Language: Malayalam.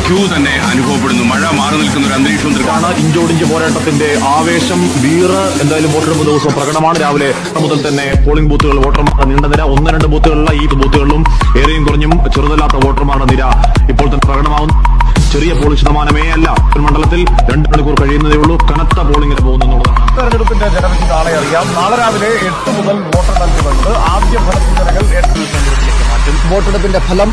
ക്യൂ തന്നെ അനുഭവപ്പെടുന്നു. മഴ മാറി നിൽക്കുന്ന ഒരു അന്തരീക്ഷം ഇഞ്ചോടിഞ്ച് പോരാട്ടത്തിന്റെ ആവേശം വീറ് എന്തായാലും വോട്ടെടുപ്പ് ദിവസം പ്രകടമാണ്. രാവിലെ മുതൽ തന്നെ പോളിംഗ് ബൂത്തുകൾ വോട്ടർമാരുടെ നീണ്ട നിര. 1-2 ബൂത്തുകളിലെ ഈ ബൂത്തുകളിലും ഏറെയും കുറഞ്ഞും ചെറുതല്ലാത്ത വോട്ടർമാരുടെ നിര ഇപ്പോൾ തന്നെ പ്രകടമാവുന്നു. ചെറിയ പോളിംഗ് ശതമാനമേ അല്ല. മണ്ഡലത്തിൽ 2 മണിക്കൂർ കഴിയുന്നതേ ഉള്ളൂ. കനത്ത പോളിംഗിന് പോകുന്നു എന്നുള്ളതാണ്. തെരഞ്ഞെടുപ്പിന്റെ ജനവിധി നാളെ അറിയാം. നാളെ രാവിലെ 8 മുതൽ വോട്ടെണ്ണൽ തുടങ്ങുന്നത്. ആദ്യ ഫലസൂചനകൾ 8 ദിവസങ്ങളിലേക്ക് മാറ്റും. വോട്ടെടുപ്പിന്റെ ഫലം